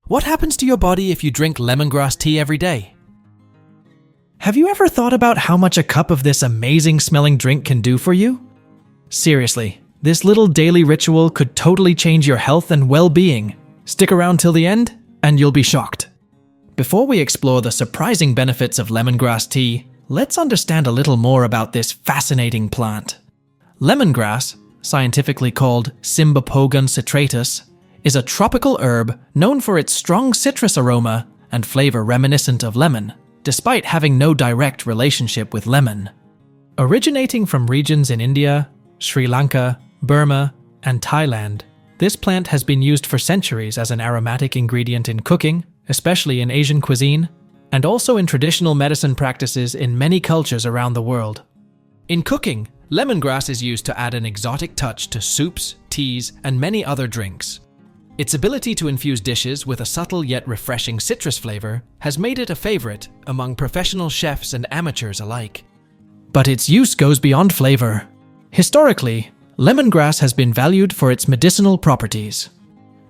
What happens to your body if you drink lemongrass tea every day? Have you ever thought about how much a cup of this amazing smelling drink can do for you? Seriously, this little daily ritual could totally change your health and well-being. Stick around till the end, and you'll be shocked. Before we explore the surprising benefits of lemongrass tea, let's understand a little more about this fascinating plant. Lemongrass, scientifically called Cymbopogon citratus, is a tropical herb known for its strong citrus aroma and flavor reminiscent of lemon, despite having no direct relationship with lemon. Originating from regions in India, Sri Lanka, Burma, and Thailand, this plant has been used for centuries as an aromatic ingredient in cooking, especially in Asian cuisine, and also in traditional medicine practices in many cultures around the world. In cooking, lemongrass is used to add an exotic touch to soups, teas, and many other drinks. Its ability to infuse dishes with a subtle yet refreshing citrus flavor has made it a favorite among professional chefs and amateurs alike. But its use goes beyond flavor. Historically, lemongrass has been valued for its medicinal properties.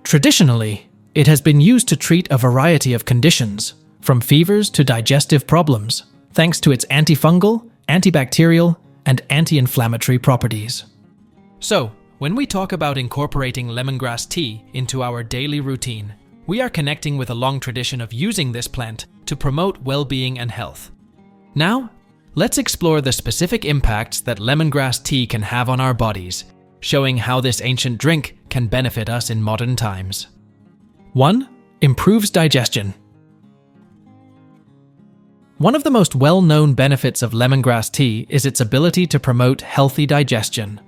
Traditionally, it has been used to treat a variety of conditions, from fevers to digestive problems, thanks to its antifungal, antibacterial, and anti-inflammatory properties. So, when we talk about incorporating lemongrass tea into our daily routine, we are connecting with a long tradition of using this plant to promote well-being and health. Now, let's explore the specific impacts that lemongrass tea can have on our bodies, showing how this ancient drink can benefit us in modern times. 1. Improves digestion. One of the most well-known benefits of lemongrass tea is its ability to promote healthy digestion.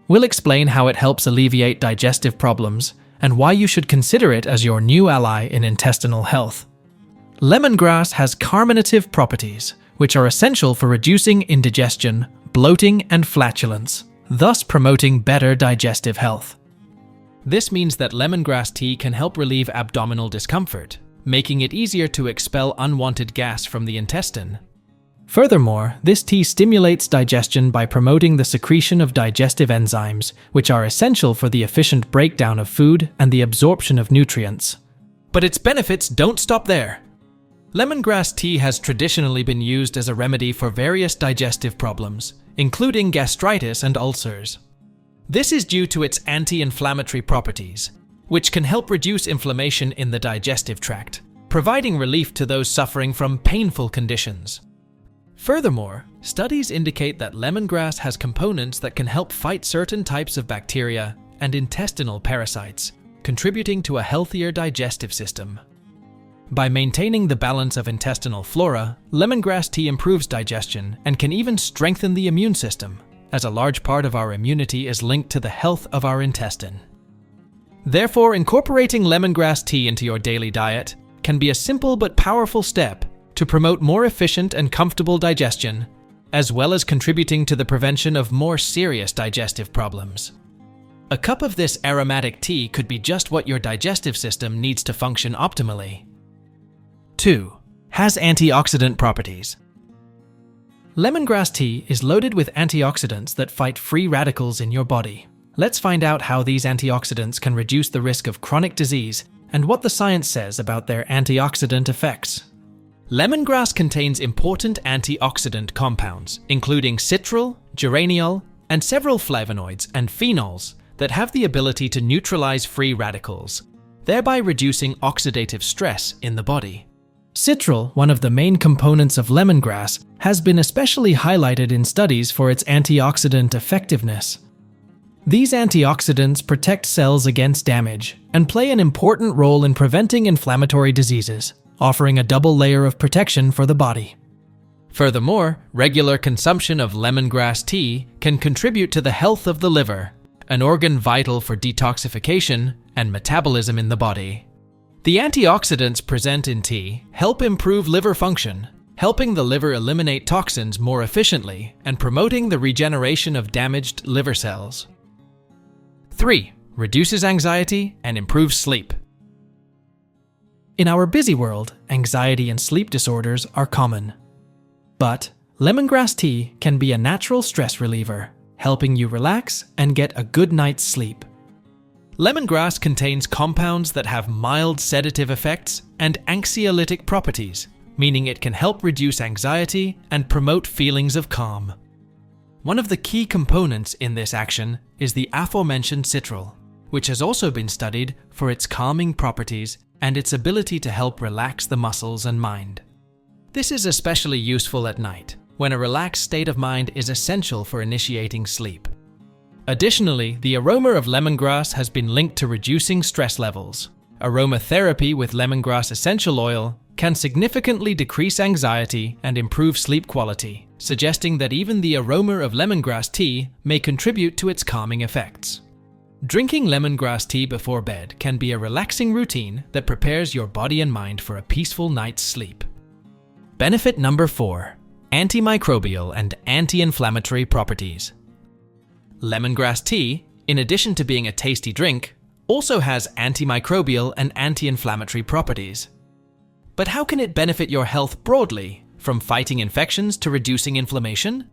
We'll explain how it helps alleviate digestive problems and why you should consider it as your new ally in intestinal health. Lemongrass has carminative properties, which are essential for reducing indigestion, bloating, and flatulence, thus promoting better digestive health. This means that lemongrass tea can help relieve abdominal discomfort, making it easier to expel unwanted gas from the intestine. Furthermore, this tea stimulates digestion by promoting the secretion of digestive enzymes, which are essential for the efficient breakdown of food and the absorption of nutrients. But its benefits don't stop there. Lemongrass tea has traditionally been used as a remedy for various digestive problems, including gastritis and ulcers. This is due to its anti-inflammatory properties, which can help reduce inflammation in the digestive tract, providing relief to those suffering from painful conditions. Furthermore, studies indicate that lemongrass has components that can help fight certain types of bacteria and intestinal parasites, contributing to a healthier digestive system. By maintaining the balance of intestinal flora, lemongrass tea improves digestion and can even strengthen the immune system, as a large part of our immunity is linked to the health of our intestine. Therefore, incorporating lemongrass tea into your daily diet can be a simple but powerful step to promote more efficient and comfortable digestion, as well as contributing to the prevention of more serious digestive problems. A cup of this aromatic tea could be just what your digestive system needs to function optimally. 2. Has antioxidant properties. Lemongrass tea is loaded with antioxidants that fight free radicals in your body. Let's find out how these antioxidants can reduce the risk of chronic disease and what the science says about their antioxidant effects. Lemongrass contains important antioxidant compounds, including citral, geraniol, and several flavonoids and phenols that have the ability to neutralize free radicals, thereby reducing oxidative stress in the body. Citral, one of the main components of lemongrass, has been especially highlighted in studies for its antioxidant effectiveness. These antioxidants protect cells against damage and play an important role in preventing inflammatory diseases, offering a double layer of protection for the body. Furthermore, regular consumption of lemongrass tea can contribute to the health of the liver, an organ vital for detoxification and metabolism in the body. The antioxidants present in tea help improve liver function, helping the liver eliminate toxins more efficiently and promoting the regeneration of damaged liver cells. 3. Reduces anxiety and improves sleep. In our busy world, anxiety and sleep disorders are common. But lemongrass tea can be a natural stress reliever, helping you relax and get a good night's sleep. Lemongrass contains compounds that have mild sedative effects and anxiolytic properties, meaning it can help reduce anxiety and promote feelings of calm. One of the key components in this action is the aforementioned citral, which has also been studied for its calming properties and its ability to help relax the muscles and mind. This is especially useful at night, when a relaxed state of mind is essential for initiating sleep. Additionally, the aroma of lemongrass has been linked to reducing stress levels. Aromatherapy with lemongrass essential oil can significantly decrease anxiety and improve sleep quality, suggesting that even the aroma of lemongrass tea may contribute to its calming effects. Drinking lemongrass tea before bed can be a relaxing routine that prepares your body and mind for a peaceful night's sleep. Benefit number 4: antimicrobial and anti-inflammatory properties. Lemongrass tea, in addition to being a tasty drink, also has antimicrobial and anti-inflammatory properties. But how can it benefit your health broadly, from fighting infections to reducing inflammation?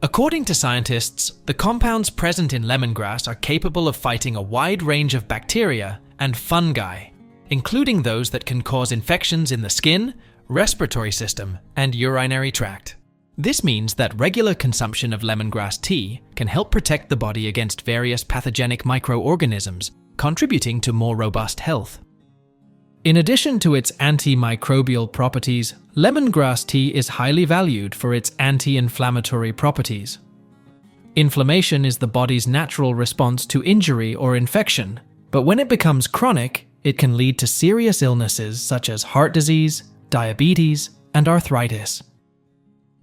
According to scientists, the compounds present in lemongrass are capable of fighting a wide range of bacteria and fungi, including those that can cause infections in the skin, respiratory system, and urinary tract. This means that regular consumption of lemongrass tea can help protect the body against various pathogenic microorganisms, contributing to more robust health. In addition to its antimicrobial properties, lemongrass tea is highly valued for its anti-inflammatory properties. Inflammation is the body's natural response to injury or infection, but when it becomes chronic, it can lead to serious illnesses such as heart disease, diabetes, and arthritis.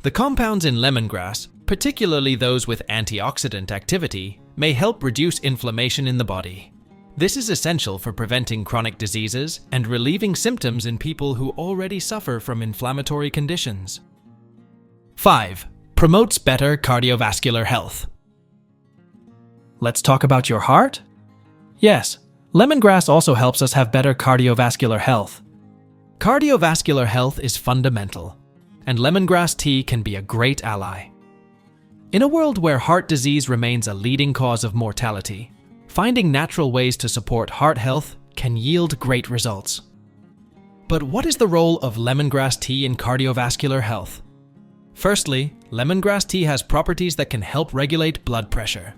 The compounds in lemongrass, particularly those with antioxidant activity, may help reduce inflammation in the body. This is essential for preventing chronic diseases and relieving symptoms in people who already suffer from inflammatory conditions. 5. Promotes better cardiovascular health. Let's talk about your heart? Yes, lemongrass also helps us have better cardiovascular health. Cardiovascular health is fundamental, and lemongrass tea can be a great ally. In a world where heart disease remains a leading cause of mortality, finding natural ways to support heart health can yield great results. But what is the role of lemongrass tea in cardiovascular health? Firstly, lemongrass tea has properties that can help regulate blood pressure.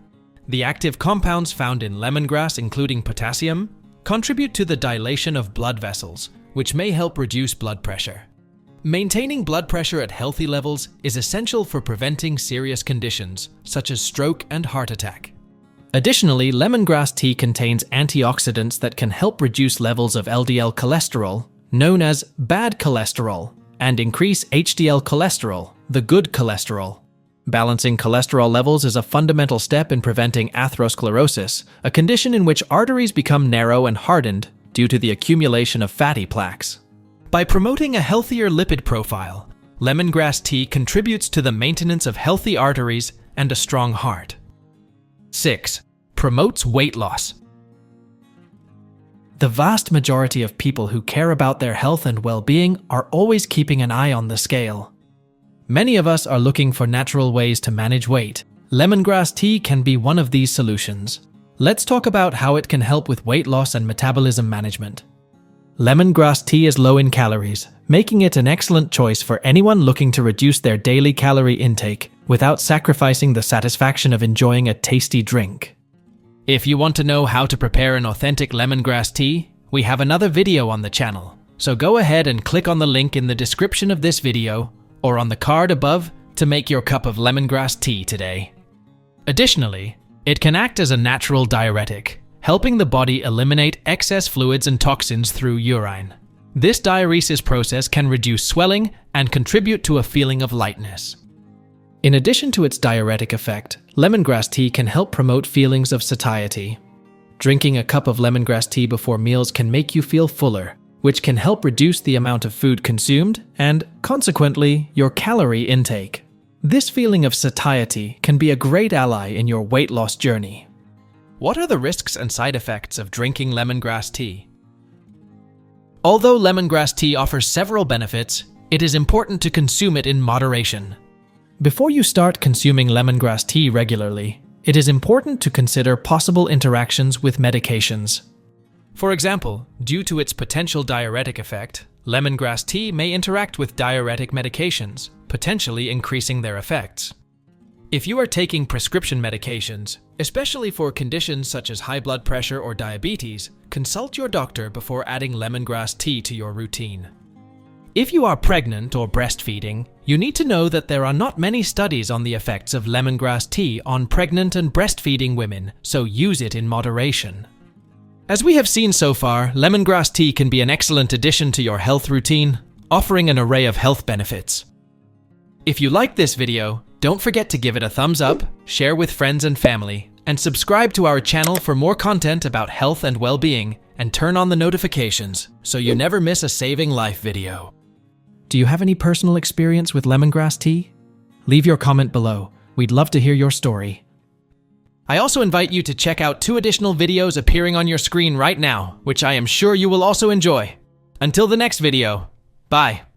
The active compounds found in lemongrass, including potassium, contribute to the dilation of blood vessels, which may help reduce blood pressure. Maintaining blood pressure at healthy levels is essential for preventing serious conditions, such as stroke and heart attack. Additionally, lemongrass tea contains antioxidants that can help reduce levels of LDL cholesterol, known as bad cholesterol, and increase HDL cholesterol, the good cholesterol. Balancing cholesterol levels is a fundamental step in preventing atherosclerosis, a condition in which arteries become narrow and hardened due to the accumulation of fatty plaques. By promoting a healthier lipid profile, lemongrass tea contributes to the maintenance of healthy arteries and a strong heart. 6. Promotes weight loss. The vast majority of people who care about their health and well-being are always keeping an eye on the scale. Many of us are looking for natural ways to manage weight. Lemongrass tea can be one of these solutions. Let's talk about how it can help with weight loss and metabolism management. Lemongrass tea is low in calories, making it an excellent choice for anyone looking to reduce their daily calorie intake without sacrificing the satisfaction of enjoying a tasty drink. If you want to know how to prepare an authentic lemongrass tea, we have another video on the channel, so go ahead and click on the link in the description of this video or on the card above to make your cup of lemongrass tea today. Additionally, it can act as a natural diuretic, helping the body eliminate excess fluids and toxins through urine. This diuresis process can reduce swelling and contribute to a feeling of lightness. In addition to its diuretic effect, lemongrass tea can help promote feelings of satiety. Drinking a cup of lemongrass tea before meals can make you feel fuller, which can help reduce the amount of food consumed and, consequently, your calorie intake. This feeling of satiety can be a great ally in your weight loss journey. What are the risks and side effects of drinking lemongrass tea? Although lemongrass tea offers several benefits, it is important to consume it in moderation. Before you start consuming lemongrass tea regularly, it is important to consider possible interactions with medications. For example, due to its potential diuretic effect, lemongrass tea may interact with diuretic medications, potentially increasing their effects. If you are taking prescription medications, especially for conditions such as high blood pressure or diabetes, consult your doctor before adding lemongrass tea to your routine. If you are pregnant or breastfeeding, you need to know that there are not many studies on the effects of lemongrass tea on pregnant and breastfeeding women, so use it in moderation. As we have seen so far, lemongrass tea can be an excellent addition to your health routine, offering an array of health benefits. If you liked this video, don't forget to give it a thumbs up, share with friends and family, and subscribe to our channel for more content about health and well-being, and turn on the notifications so you never miss a saving life video. Do you have any personal experience with lemongrass tea? Leave your comment below. We'd love to hear your story. I also invite you to check out 2 additional videos appearing on your screen right now, which I am sure you will also enjoy. Until the next video, bye.